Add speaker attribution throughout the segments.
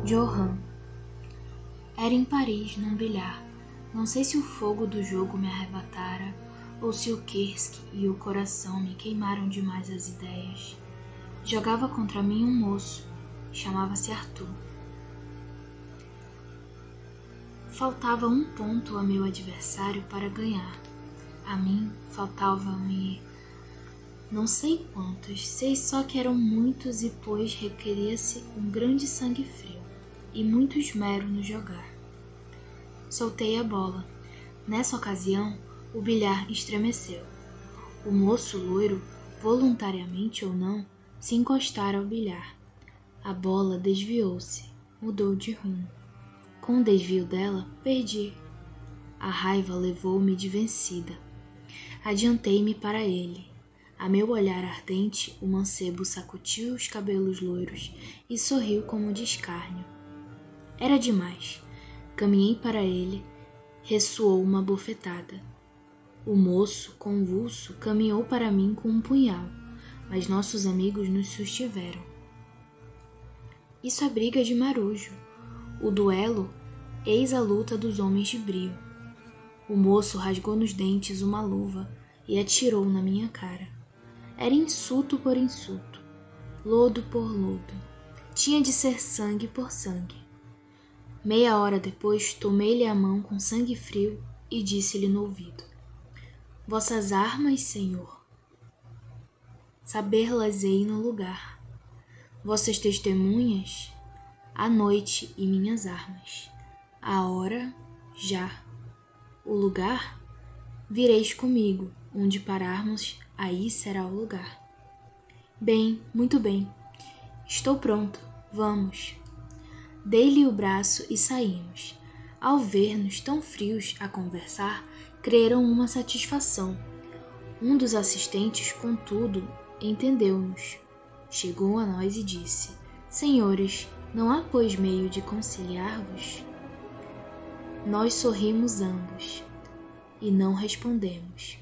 Speaker 1: Johann. Era em Paris, num bilhar. Não sei se o fogo do jogo me arrebatara, ou se o Kursk e o coração me queimaram demais as ideias. Jogava contra mim um moço, chamava-se Arthur. Faltava um ponto a meu adversário para ganhar. A mim faltavam-me não sei quantos, sei só que eram muitos e pois requeria-se um grande sangue frio e muito esmero no jogar. Soltei a bola. Nessa ocasião, o bilhar estremeceu. O moço loiro, voluntariamente ou não, se encostara ao bilhar. A bola desviou-se, mudou de rumo. Com o desvio dela, perdi. A raiva levou-me de vencida. Adiantei-me para ele. A meu olhar ardente, o mancebo sacudiu os cabelos loiros e sorriu como de escárnio. Era demais. Caminhei para ele, ressoou uma bofetada. O moço, convulso, caminhou para mim com um punhal, mas nossos amigos nos sustiveram. Isso é briga de marujo. O duelo, eis a luta dos homens de brio. O moço rasgou nos dentes uma luva e atirou na minha cara. Era insulto por insulto, lodo por lodo. Tinha de ser sangue por sangue. Meia hora depois, tomei-lhe a mão com sangue frio e disse-lhe no ouvido: Vossas armas, senhor, saber-las-ei no lugar. Vossas testemunhas, a noite e minhas armas. A hora, já. O lugar, vireis comigo, onde pararmos, aí será o lugar. Bem, muito bem. Estou pronto, vamos. Dei-lhe o braço e saímos. Ao ver-nos tão frios a conversar, creram uma satisfação. Um dos assistentes, contudo, entendeu-nos. Chegou a nós e disse: Senhores, não há, pois, meio de conciliar-vos? Nós sorrimos ambos e não respondemos.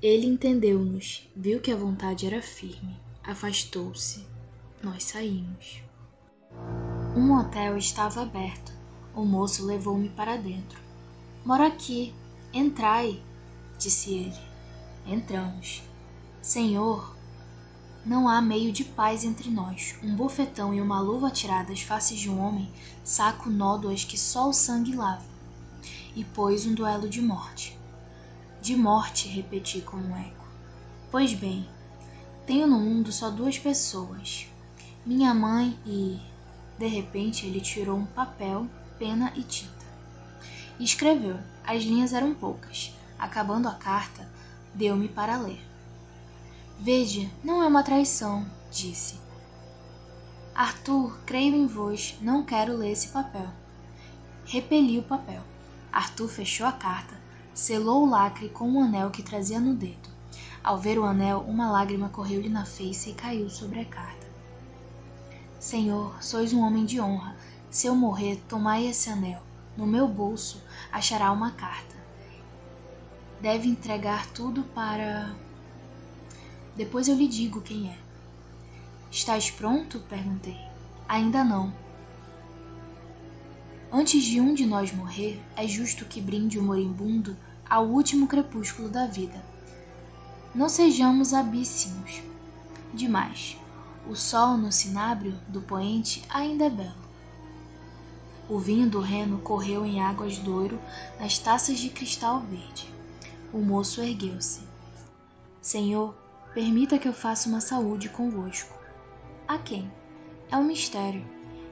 Speaker 1: Ele entendeu-nos, viu que a vontade era firme, afastou-se. Nós saímos. Um hotel estava aberto. O moço levou-me para dentro. Moro aqui. Entrai, disse ele. Entramos. Senhor, não há meio de paz entre nós. Um bofetão e uma luva atirada às faces de um homem saco nódoas que só o sangue lava. E pôs um duelo de morte. De morte, repeti como um eco. Pois bem, tenho no mundo só duas pessoas. Minha mãe e... De repente, ele tirou um papel, pena e tinta. E escreveu. As linhas eram poucas. Acabando a carta, deu-me para ler. Veja, não é uma traição, disse. Arthur, creio em vós, não quero ler esse papel. Repeli o papel. Arthur fechou a carta, selou o lacre com um anel que trazia no dedo. Ao ver o anel, uma lágrima correu-lhe na face e caiu sobre a carta. Senhor, sois um homem de honra. Se eu morrer, tomai esse anel. No meu bolso achará uma carta. Deve entregar tudo para... Depois eu lhe digo quem é. Estás pronto? Perguntei. Ainda não. Antes de um de nós morrer, é justo que brinde o moribundo ao último crepúsculo da vida. Não sejamos abíssimos demais. O sol no cinábrio do poente ainda é belo. O vinho do Reno correu em águas de ouro nas taças de cristal verde. O moço ergueu-se. Senhor, permita que eu faça uma saúde convosco. A quem? É um mistério.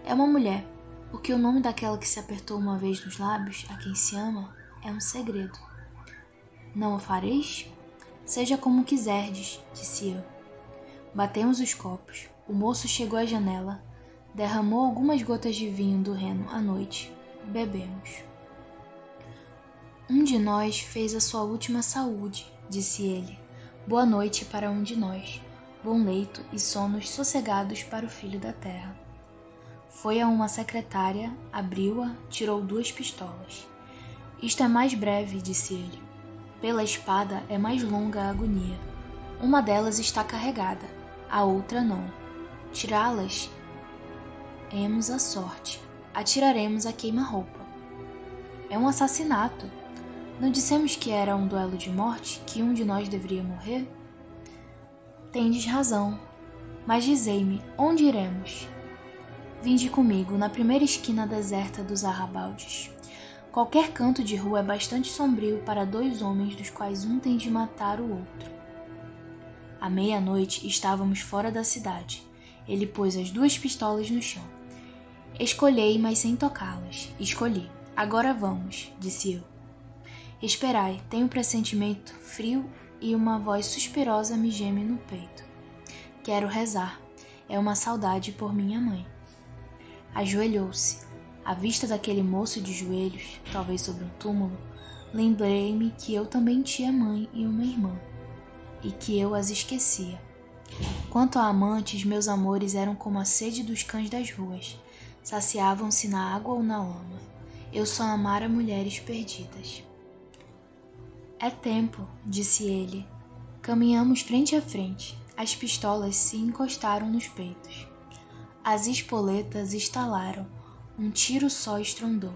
Speaker 1: É uma mulher, porque o nome daquela que se apertou uma vez nos lábios, a quem se ama, é um segredo. Não o fareis? Seja como quiserdes, disse eu. Batemos os copos. O moço chegou à janela, derramou algumas gotas de vinho do Reno à noite, bebemos. Um de nós fez a sua última saúde, disse ele. Boa noite para um de nós. Bom leito e sonos sossegados para o filho da terra. Foi a uma secretária, abriu-a, tirou 2 pistolas. Isto é mais breve, disse ele. Pela espada é mais longa a agonia. Uma delas está carregada, a outra não. Tirá-las, emos a sorte. Atiraremos a queima-roupa. É um assassinato. Não dissemos que era um duelo de morte, que um de nós deveria morrer? Tendes razão. Mas dizei-me, onde iremos? Vinde comigo, na primeira esquina deserta dos arrabaldes. Qualquer canto de rua é bastante sombrio para 2 homens dos quais um tem de matar o outro. À meia-noite estávamos fora da cidade. Ele pôs as 2 pistolas no chão. Escolhei, mas sem tocá-las. Escolhi. Agora vamos, disse eu. Esperai, tenho um pressentimento frio e uma voz suspirosa me geme no peito. Quero rezar. É uma saudade por minha mãe. Ajoelhou-se. À vista daquele moço de joelhos, talvez sobre um túmulo, lembrei-me que eu também tinha mãe e uma irmã, e que eu as esquecia. Quanto a amantes, meus amores eram como a sede dos cães das ruas, saciavam-se na água ou na lama. Eu só amara mulheres perdidas. É tempo, disse ele. Caminhamos frente a frente. As pistolas se encostaram nos peitos. As espoletas estalaram. Um tiro só estrondou.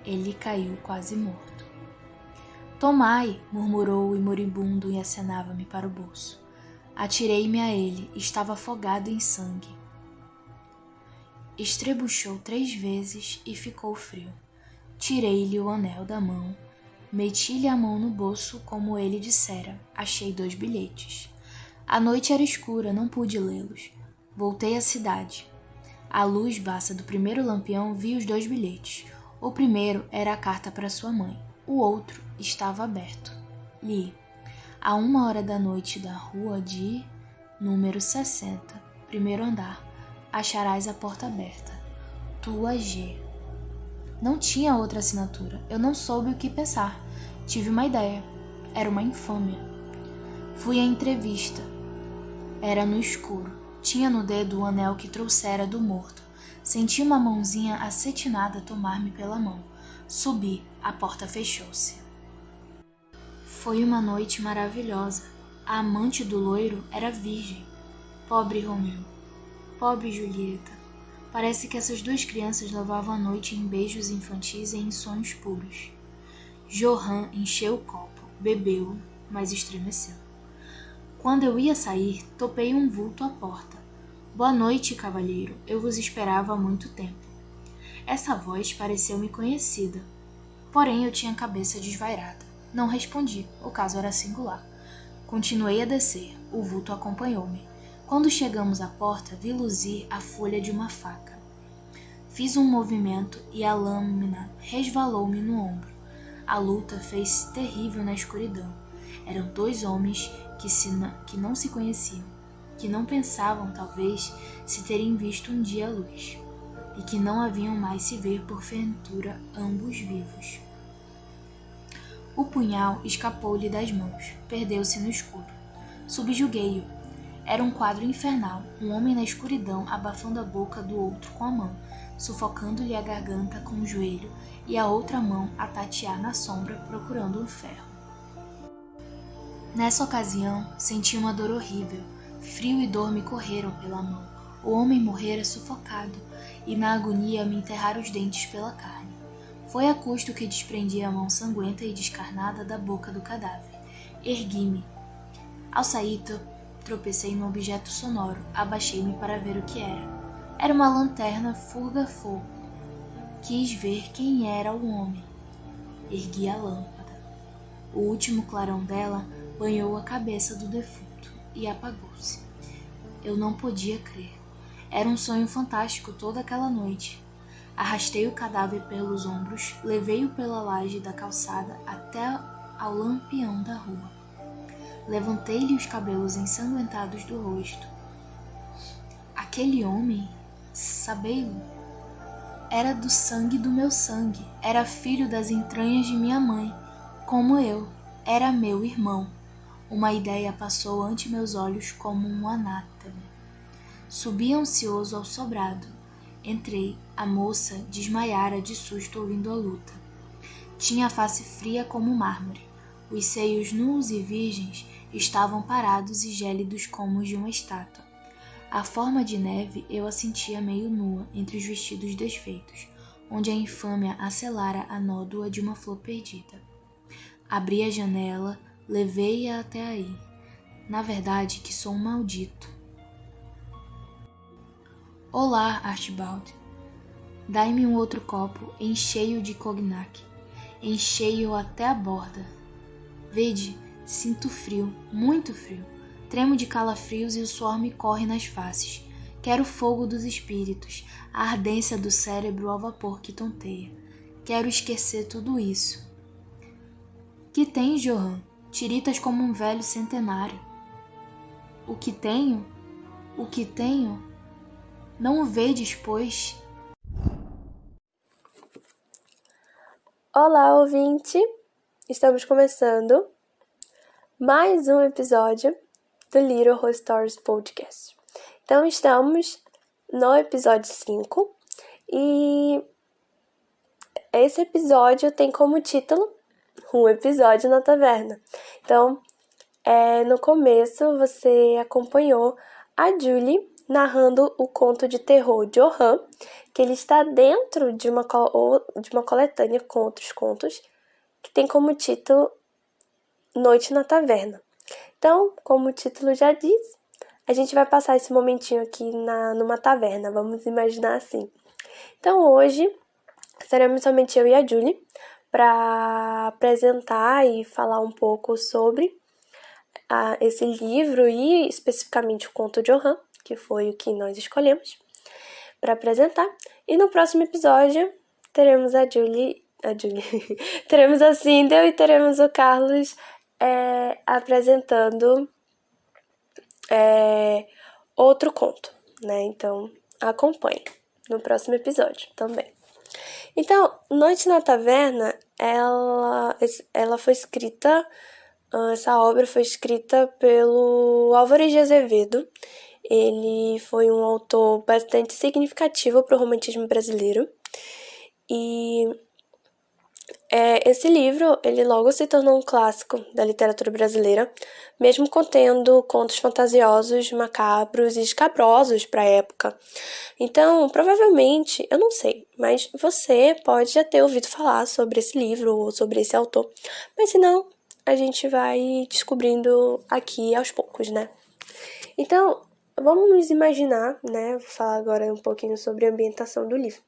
Speaker 1: Ele caiu quase morto. Tomai, murmurou o moribundo e acenava-me para o bolso. Atirei-me a ele, estava afogado em sangue. Estrebuchou 3 vezes e ficou frio. Tirei-lhe o anel da mão, meti-lhe a mão no bolso como ele dissera. Achei 2 bilhetes. A noite era escura, não pude lê-los. Voltei à cidade. À luz baça do primeiro lampião vi os 2 bilhetes. O primeiro era a carta para sua mãe. O outro estava aberto. Li. A 1h da noite da rua de número 60, primeiro andar, acharás a porta aberta. Tua G. Não tinha outra assinatura. Eu não soube o que pensar. Tive uma ideia. Era uma infâmia. Fui à entrevista. Era no escuro. Tinha no dedo o anel que trouxera do morto. Senti uma mãozinha acetinada tomar-me pela mão. Subi. A porta fechou-se. Foi uma noite maravilhosa. A amante do loiro era virgem. Pobre Romeu. Pobre Julieta. Parece que essas 2 crianças levavam a noite em beijos infantis e em sonhos puros. Johan encheu o copo, bebeu, mas estremeceu. Quando eu ia sair, topei um vulto à porta. Boa noite, cavalheiro. Eu vos esperava há muito tempo. Essa voz pareceu-me conhecida. Porém, eu tinha a cabeça desvairada. Não respondi. O caso era singular. Continuei a descer. O vulto acompanhou-me. Quando chegamos à porta, vi luzir a folha de uma faca. Fiz um movimento e a lâmina resvalou-me no ombro. A luta fez-se terrível na escuridão. Eram 2 homens que não se conheciam, que não pensavam, talvez, se terem visto um dia a luz, e que não haviam mais se ver porventura ambos vivos. O punhal escapou-lhe das mãos, perdeu-se no escuro. Subjuguei-o. Era um quadro infernal, um homem na escuridão abafando a boca do outro com a mão, sufocando-lhe a garganta com o joelho e a outra mão a tatear na sombra procurando um ferro. Nessa ocasião, senti uma dor horrível. Frio e dor me correram pela mão. O homem morrera sufocado e na agonia me enterrara os dentes pela carne. Foi a custo que desprendi a mão sanguenta e descarnada da boca do cadáver. Ergui-me. Ao sair, tropecei num objeto sonoro. Abaixei-me para ver o que era. Era uma lanterna furga-fogo. Quis ver quem era o homem. Ergui a lâmpada. O último clarão dela banhou a cabeça do defunto e apagou-se. Eu não podia crer. Era um sonho fantástico toda aquela noite. Arrastei o cadáver pelos ombros, levei-o pela laje da calçada até ao lampião da rua. Levantei-lhe os cabelos ensanguentados do rosto. Aquele homem, sabei-lo, era do sangue do meu sangue, era filho das entranhas de minha mãe, como eu, era meu irmão. Uma ideia passou ante meus olhos como um anátema. Subi ansioso ao sobrado. Entrei. A moça desmaiara de susto ouvindo a luta. Tinha a face fria como mármore. Os seios nus e virgens estavam parados e gélidos como os de uma estátua. A forma de neve eu a sentia meio nua entre os vestidos desfeitos, onde a infâmia acelara a nódoa de uma flor perdida. Abri a janela, levei-a até aí. Na verdade, que sou um maldito. Olá, Archibald. Dai-me um outro copo, enchei-o de cognac. Enchei-o até a borda. Vede, sinto frio, muito frio. Tremo de calafrios e o suor me corre nas faces. Quero o fogo dos espíritos, a ardência do cérebro ao vapor que tonteia. Quero esquecer tudo isso. Que tens, Johan? Tiritas como um velho centenário. O que tenho? O que tenho? Não o vedes, pois?
Speaker 2: Olá, ouvinte! Estamos começando mais um episódio do Little Horror Stories Podcast. Então, estamos no episódio 5 e esse episódio tem como título Um Episódio na Taverna. Então, no começo você acompanhou a Julie narrando o conto de terror de Johan, que ele está dentro de uma coletânea com outros contos, que tem como título Noite na Taverna. Então, como o título já diz, a gente vai passar esse momentinho aqui numa taverna, vamos imaginar assim. Então, hoje, seremos somente eu e a Julie para apresentar e falar um pouco sobre esse livro e especificamente o conto de Johan, que foi o que nós escolhemos para apresentar. E no próximo episódio teremos a Julie, teremos a Sindel e teremos o Carlos apresentando outro conto, né? Então acompanhe no próximo episódio também. Então, Noite na Taverna, ela foi escrita, essa obra foi escrita pelo Álvares de Azevedo. Ele foi um autor bastante significativo para o romantismo brasileiro. E esse livro, ele logo se tornou um clássico da literatura brasileira, mesmo contendo contos fantasiosos, macabros e escabrosos para a época. Então, provavelmente, eu não sei, mas você pode já ter ouvido falar sobre esse livro ou sobre esse autor, mas se não, a gente vai descobrindo aqui aos poucos, né? Então, vamos nos imaginar, né? Vou falar agora um pouquinho sobre a ambientação do livro.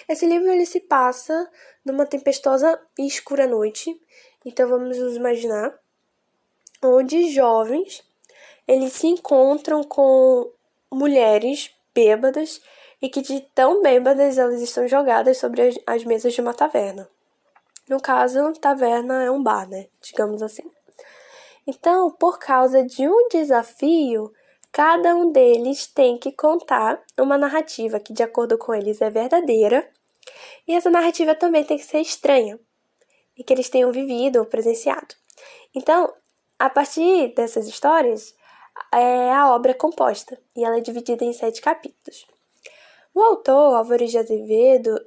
Speaker 2: Esse livro ele se passa numa tempestuosa e escura noite. Então vamos nos imaginar onde jovens eles se encontram com mulheres bêbadas e que de tão bêbadas elas estão jogadas sobre as mesas de uma taverna. No caso, taverna é um bar, né? Digamos assim. Então, por causa de um desafio, cada um deles tem que contar uma narrativa que, de acordo com eles, é verdadeira. E essa narrativa também tem que ser estranha e que eles tenham vivido ou presenciado. Então, a partir dessas histórias, a obra é composta e ela é dividida em 7 capítulos. O autor, Álvares de Azevedo,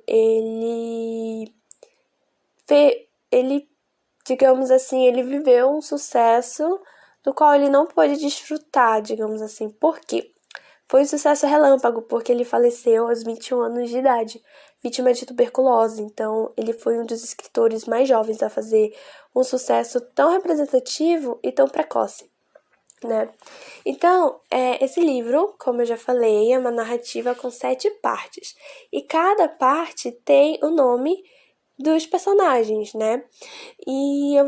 Speaker 2: digamos assim, ele viveu um sucesso do qual ele não pôde desfrutar, digamos assim. Por quê? Foi um sucesso relâmpago, porque ele faleceu aos 21 anos de idade, vítima de tuberculose. Então, ele foi um dos escritores mais jovens a fazer um sucesso tão representativo e tão precoce, né? Então, esse livro, como eu já falei, é uma narrativa com 7 partes. E cada parte tem o nome dos personagens, né? E eu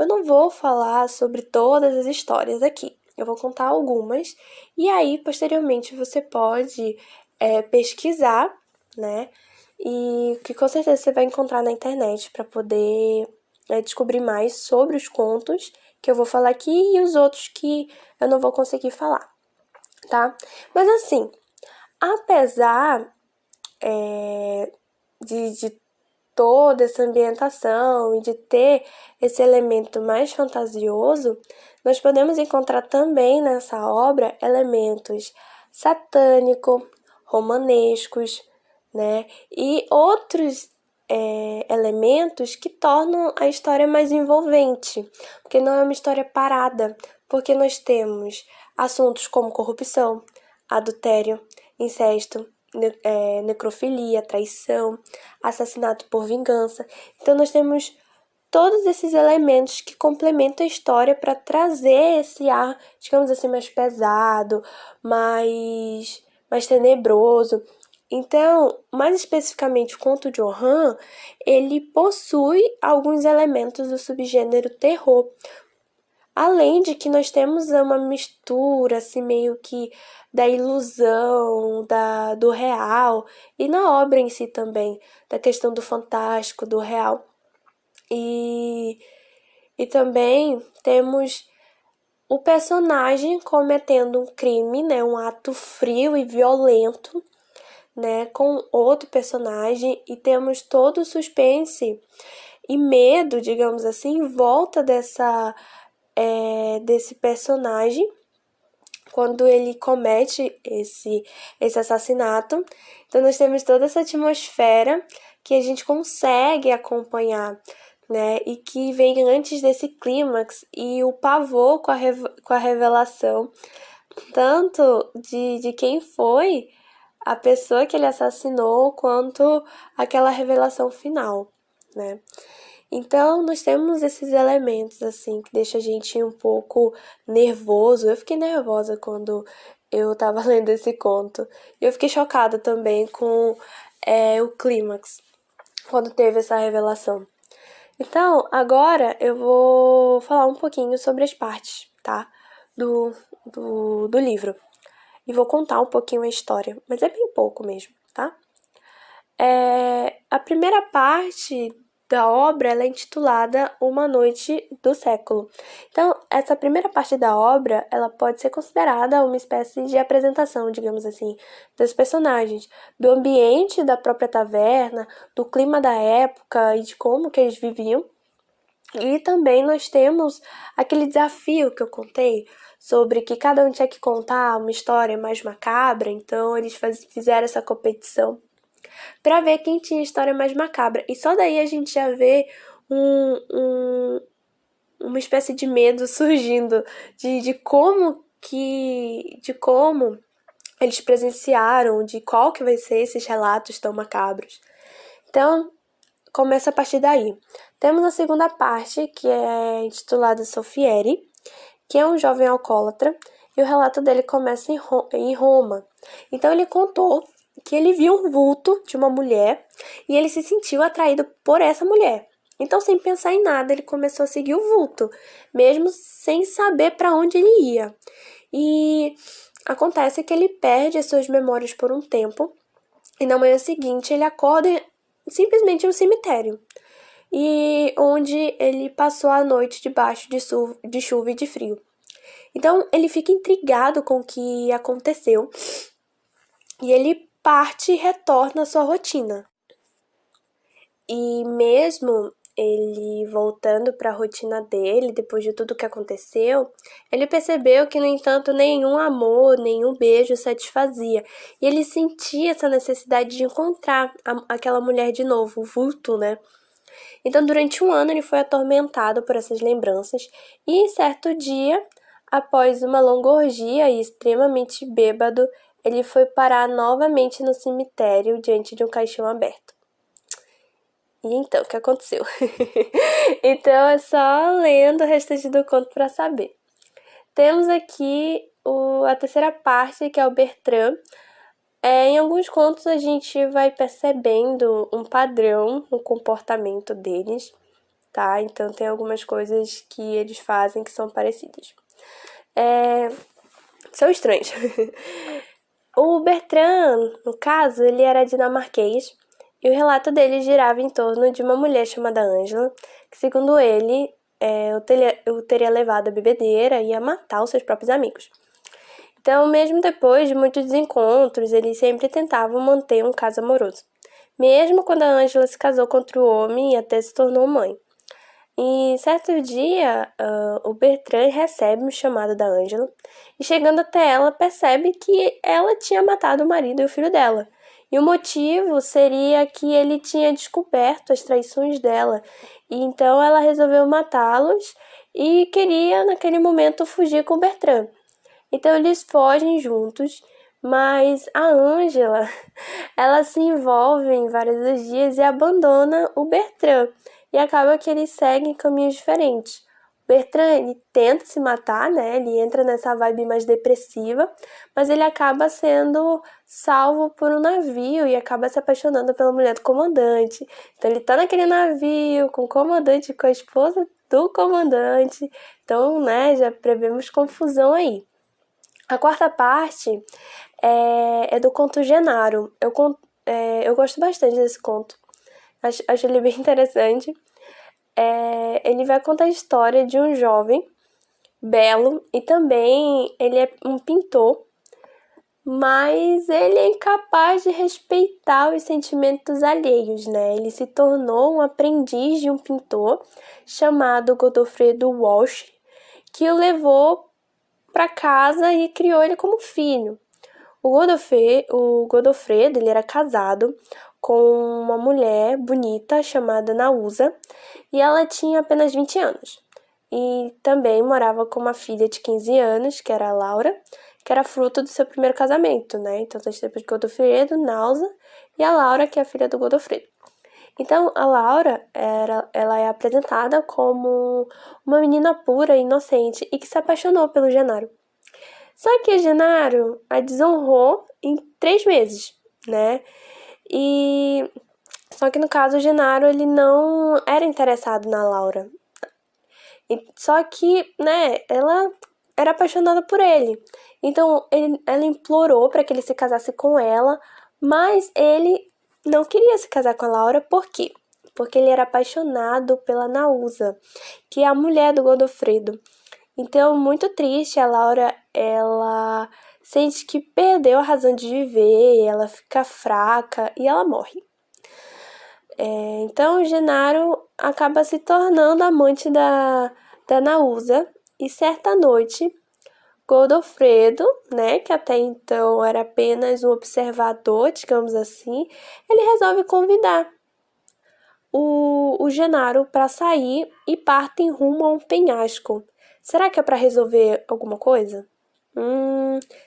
Speaker 2: não vou falar sobre todas as histórias aqui. Eu vou contar algumas. E aí, posteriormente, você pode pesquisar, né? E que com certeza você vai encontrar na internet para poder descobrir mais sobre os contos que eu vou falar aqui e os outros que eu não vou conseguir falar, tá? Mas assim, apesar de toda essa ambientação e de ter esse elemento mais fantasioso, nós podemos encontrar também nessa obra elementos satânico, romanescos, né? E outros elementos que tornam a história mais envolvente, porque não é uma história parada, porque nós temos assuntos como corrupção, adultério, incesto, necrofilia, traição, assassinato por vingança. Então nós temos todos esses elementos que complementam a história para trazer esse ar, digamos assim, mais pesado, mais tenebroso. Então, mais especificamente, o conto de Orhan, ele possui alguns elementos do subgênero terror. Além de que nós temos uma mistura, assim, meio que da ilusão, do real, e na obra em si também, da questão do fantástico, do real. E também temos o personagem cometendo um crime, né, um ato frio e violento, né, com outro personagem, e temos todo o suspense e medo, digamos assim, em volta desse personagem quando ele comete esse assassinato. Então nós temos toda essa atmosfera que a gente consegue acompanhar, né, e que vem antes desse clímax e o pavor com a revelação tanto de quem foi a pessoa que ele assassinou, quanto aquela revelação final, né? Então, nós temos esses elementos, assim, que deixa a gente um pouco nervoso. Eu fiquei nervosa quando eu tava lendo esse conto. E eu fiquei chocada também com o clímax, quando teve essa revelação. Então, agora eu vou falar um pouquinho sobre as partes, tá? Do livro. E vou contar um pouquinho a história, mas é bem pouco mesmo, tá? A primeira parte da obra ela é intitulada Uma Noite do Século. Então, essa primeira parte da obra ela pode ser considerada uma espécie de apresentação, digamos assim, dos personagens, do ambiente da própria taverna, do clima da época e de como que eles viviam. E também nós temos aquele desafio que eu contei sobre que cada um tinha que contar uma história mais macabra, então eles fizeram essa competição para ver quem tinha a história mais macabra. E só daí a gente já vê uma espécie de medo surgindo de como eles presenciaram, de qual que vai ser esses relatos tão macabros. Então, começa a partir daí. Temos a segunda parte, que é intitulada Sofieri, que é um jovem alcoólatra, e o relato dele começa em Roma. Então ele contou que ele viu um vulto de uma mulher e ele se sentiu atraído por essa mulher. Então, sem pensar em nada, ele começou a seguir o vulto, mesmo sem saber para onde ele ia. E acontece que ele perde as suas memórias por um tempo, e na manhã seguinte ele acorda simplesmente em um cemitério, e onde ele passou a noite debaixo de chuva e de frio. Então ele fica intrigado com o que aconteceu e ele parte e retorna à sua rotina. E mesmo ele voltando para a rotina dele, depois de tudo que aconteceu, ele percebeu que, no entanto, nenhum amor, nenhum beijo satisfazia. E ele sentia essa necessidade de encontrar aquela mulher de novo, o vulto, né? Então, durante um ano, ele foi atormentado por essas lembranças e, em certo dia, após uma longa orgia e extremamente bêbado, ele foi parar novamente no cemitério diante de um caixão aberto. E então, o que aconteceu? Então, é só lendo o restante do conto para saber. Temos aqui a terceira parte, que é o Bertrand. Em alguns contos a gente vai percebendo um padrão no comportamento deles, tá? Então tem algumas coisas que eles fazem que são parecidas. São estranhos. O Bertrand, no caso, ele era dinamarquês e o relato dele girava em torno de uma mulher chamada Angela, que, segundo ele, o teria levado à bebedeira e a matar os seus próprios amigos. Então, mesmo depois de muitos desencontros, eles sempre tentavam manter um caso amoroso. Mesmo quando a Ângela se casou com outro homem e até se tornou mãe. E certo dia, o Bertrand recebe um chamado da Ângela e, chegando até ela, percebe que ela tinha matado o marido e o filho dela. E o motivo seria que ele tinha descoberto as traições dela. E então ela resolveu matá-los e queria, naquele momento, fugir com o Bertrand. Então eles fogem juntos, mas a Ângela, ela se envolve em vários dias e abandona o Bertrand. E acaba que eles seguem caminhos diferentes. O Bertrand, ele tenta se matar, né? Ele entra nessa vibe mais depressiva, mas ele acaba sendo salvo por um navio e acaba se apaixonando pela mulher do comandante. Então ele tá naquele navio com o comandante, com a esposa do comandante. Então, né, já prevemos confusão aí. A quarta parte é do conto Genaro. Eu gosto bastante desse conto. Acho ele bem interessante. Ele vai contar a história de um jovem belo e também ele é um pintor, mas ele é incapaz de respeitar os sentimentos alheios, né? Ele se tornou um aprendiz de um pintor chamado Godofredo Walsh, que o levou para casa e criou ele como filho. O Godofredo, ele era casado com uma mulher bonita chamada Nausa e ela tinha apenas 20 anos. E também morava com uma filha de 15 anos, que era a Laura, que era fruto do seu primeiro casamento, né? Então, nós temos Godofredo, Nausa e a Laura, que é a filha do Godofredo. Então, a Laura, ela é apresentada como uma menina pura e inocente e que se apaixonou pelo Genaro. Só que Genaro a desonrou em 3 meses, né? Só que no caso o Genaro, ele não era interessado na Laura. Só que, né, ela era apaixonada por ele. Então ela implorou para que ele se casasse com ela, mas ele não queria se casar com a Laura. Por quê? Porque ele era apaixonado pela Nausa, que é a mulher do Godofredo. Então, muito triste, a Laura, ela sente que perdeu a razão de viver, ela fica fraca e ela morre. Então, o Genaro acaba se tornando amante da Nausa e certa noite, Godofredo, né, que até então era apenas um observador, digamos assim, ele resolve convidar o Genaro para sair e partem rumo a um penhasco. Será que é para resolver alguma coisa?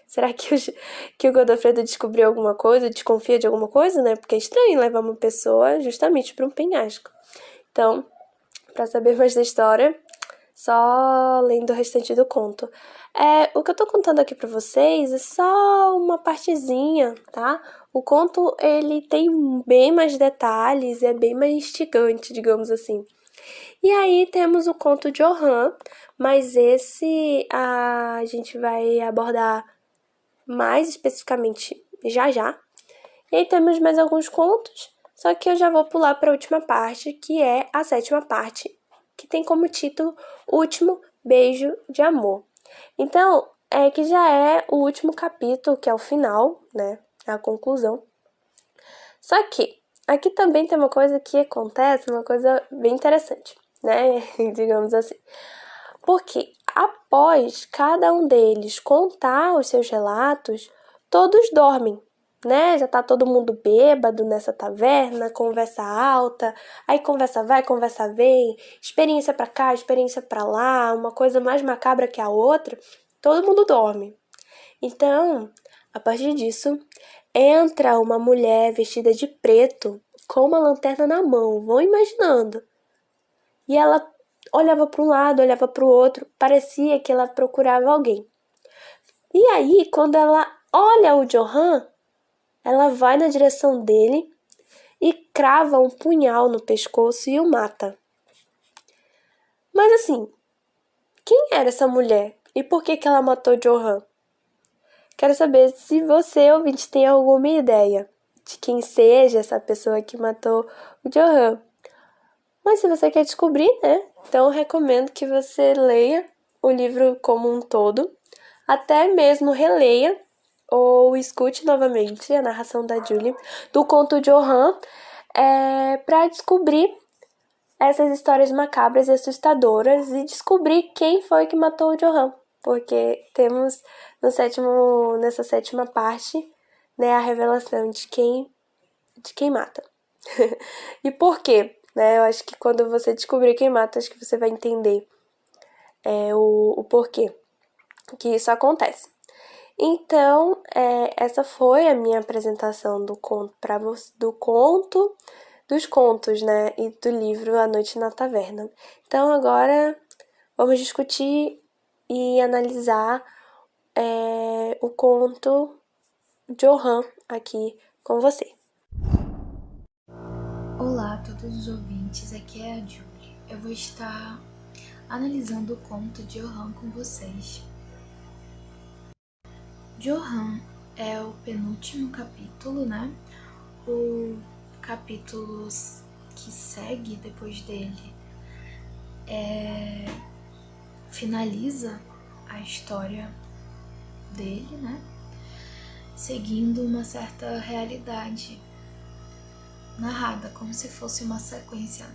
Speaker 2: Será que o Godofredo descobriu alguma coisa, desconfia de alguma coisa, né? Porque é estranho levar uma pessoa justamente para um penhasco. Então, para saber mais da história, só lendo o restante do conto. O que eu tô contando aqui para vocês é só uma partezinha, tá? O conto, ele tem bem mais detalhes, é bem mais instigante, digamos assim. E aí temos o conto de Johan, mas esse a gente vai abordar mais especificamente já. E aí temos mais alguns contos, só que eu já vou pular para a última parte, que é a 7ª parte, que tem como título Último Beijo de Amor. Então, que já é o último capítulo, que é o final, né? A conclusão. Só que aqui também tem uma coisa que acontece, uma coisa bem interessante, né? Digamos assim. Porque após cada um deles contar os seus relatos, todos dormem, né? Já tá todo mundo bêbado nessa taverna, conversa alta, aí conversa vai, conversa vem, experiência pra cá, experiência pra lá, uma coisa mais macabra que a outra, todo mundo dorme. Então, a partir disso, entra uma mulher vestida de preto com uma lanterna na mão, vão imaginando. E ela olhava para um lado, olhava para o outro, parecia que ela procurava alguém. E aí, quando ela olha o Johan, ela vai na direção dele e crava um punhal no pescoço e o mata. Mas assim, quem era essa mulher e por que ela matou Johan? Quero saber se você, ouvinte, tem alguma ideia de quem seja essa pessoa que matou o Johan. Mas se você quer descobrir, né? Então eu recomendo que você leia o livro como um todo, até mesmo releia ou escute novamente a narração da Julie do conto Johan para descobrir essas histórias macabras e assustadoras e descobrir quem foi que matou o Johan. Porque temos nessa sétima parte, né, a revelação de quem mata. E por quê? Né? Eu acho que quando você descobrir quem mata, acho que você vai entender o porquê que isso acontece. Então, essa foi a minha apresentação do conto para você, dos contos, né, e do livro A Noite na Taverna. Então, agora vamos discutir e analisar o conto Johan aqui com você.
Speaker 1: Olá a todos os ouvintes, aqui é a Julie. Eu vou estar analisando o conto Johan com vocês. Johan é o penúltimo capítulo, né? O capítulo que segue depois dele finaliza a história dele, né? Seguindo uma certa realidade narrada, como se fosse uma sequência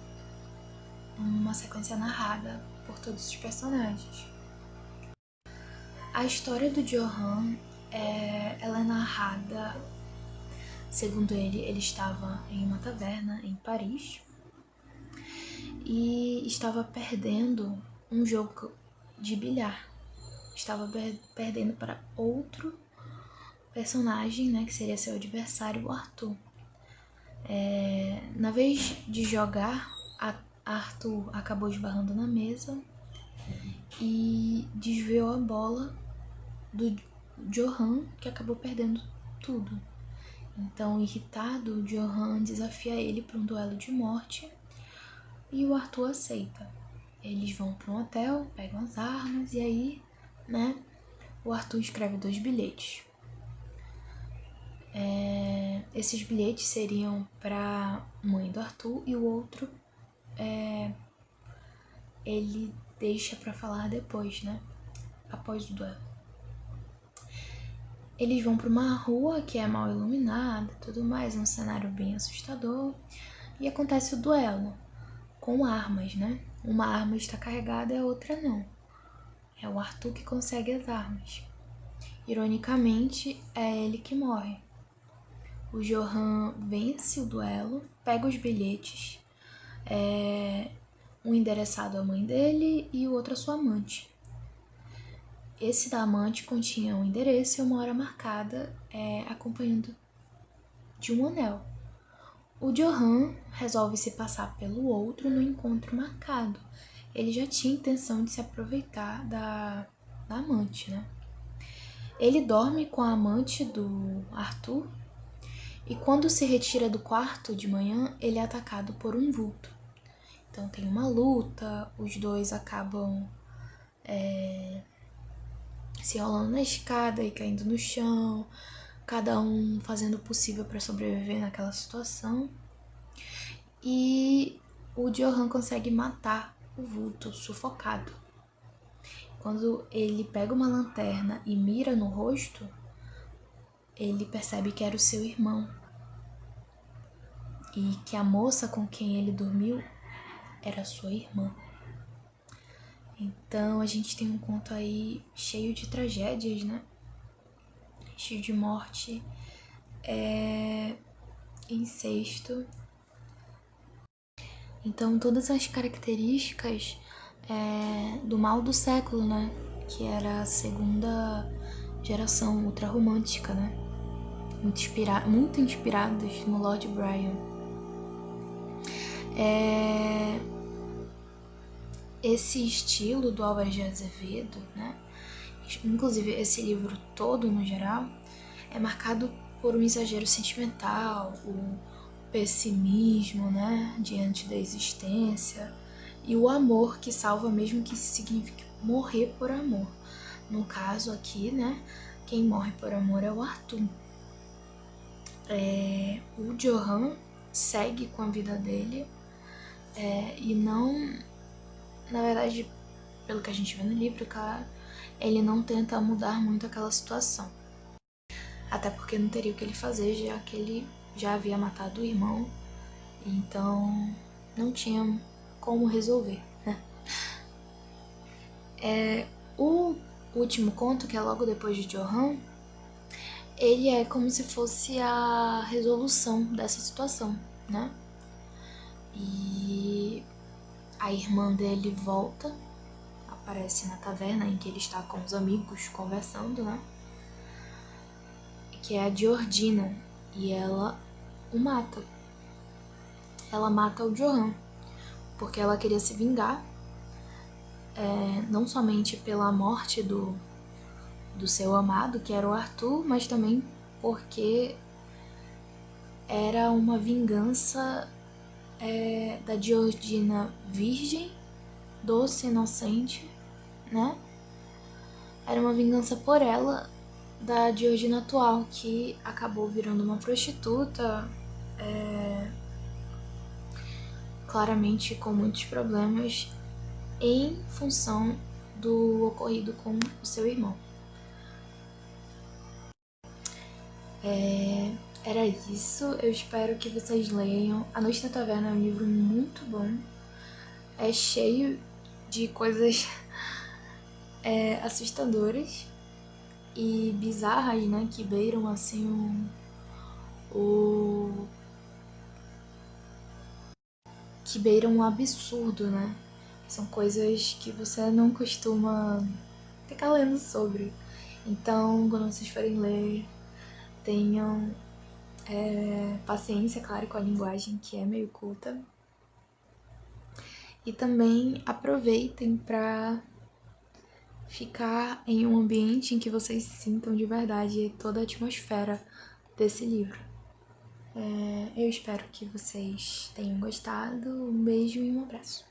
Speaker 1: narrada por todos os personagens. A história do Johan ela é narrada, segundo ele estava em uma taverna em Paris e estava perdendo um jogo de bilhar. Estava perdendo para outro personagem, né, que seria seu adversário, o Arthur. Na vez de jogar, Arthur acabou esbarrando na mesa e desviou a bola do Johan, que acabou perdendo tudo. Então, irritado, o Johan desafia ele para um duelo de morte e o Arthur aceita. Eles vão para um hotel, pegam as armas e aí, né, o Arthur escreve 2 bilhetes. Esses bilhetes seriam para a mãe do Arthur e o outro ele deixa para falar depois, né, após o duelo. Eles vão para uma rua que é mal iluminada, tudo mais, um cenário bem assustador, e acontece o duelo com armas, né? Uma arma está carregada e a outra não. É o Arthur que consegue as armas. Ironicamente, é ele que morre. O Johan vence o duelo, pega os bilhetes, um endereçado à mãe dele e o outro à sua amante. Esse da amante continha um endereço e uma hora marcada, acompanhando de um anel. O Johan resolve se passar pelo outro no encontro marcado. Ele já tinha intenção de se aproveitar da amante, né? Ele dorme com a amante do Arthur e quando se retira do quarto de manhã, ele é atacado por um vulto. Então tem uma luta, os dois acabam se enrolando na escada e caindo no chão, cada um fazendo o possível para sobreviver naquela situação. E o Johan consegue matar o vulto sufocado. Quando ele pega uma lanterna e mira no rosto, ele percebe que era o seu irmão e que a moça com quem ele dormiu era sua irmã. Então a gente tem um conto aí cheio de tragédias, né? Cheio de morte, incesto. Então todas as características do mal do século, né? Que era a segunda geração ultrarromântica, né? Muito inspirados no Lord Byron. Esse estilo do Álvares de Azevedo, né? Inclusive esse livro todo no geral, é marcado por um exagero sentimental, o pessimismo, né? Diante da existência e o amor que salva mesmo que isso signifique morrer por amor. No caso aqui, né? Quem morre por amor é o Arthur. O Johan segue com a vida dele e não, na verdade, pelo que a gente vê no livro, claro, ele não tenta mudar muito aquela situação. Até porque não teria o que ele fazer, já que ele já havia matado o irmão, então não tinha como resolver, né? O último conto, que é logo depois de Johan, ele é como se fosse a resolução dessa situação, né? E a irmã dele volta, aparece na taverna em que ele está com os amigos conversando, né? Que é a Georgina, e ela o mata. Ela mata o Johan, porque ela queria se vingar, não somente pela morte do seu amado, que era o Arthur, mas também porque era uma vingança da Georgina virgem, doce, inocente, né? Era uma vingança por ela da Georgina atual, que acabou virando uma prostituta, claramente com muitos problemas, em função do ocorrido com o seu irmão. Era isso, eu espero que vocês leiam. A Noite na Taverna é um livro muito bom, é cheio de coisas assustadoras e bizarras, né, que beiram assim que beiram um absurdo, né? São coisas que você não costuma ficar lendo sobre. Então, quando vocês forem ler, tenham paciência, claro, com a linguagem que é meio culta. E também aproveitem para ficar em um ambiente em que vocês sintam de verdade toda a atmosfera desse livro. Eu espero que vocês tenham gostado. Um beijo e um abraço.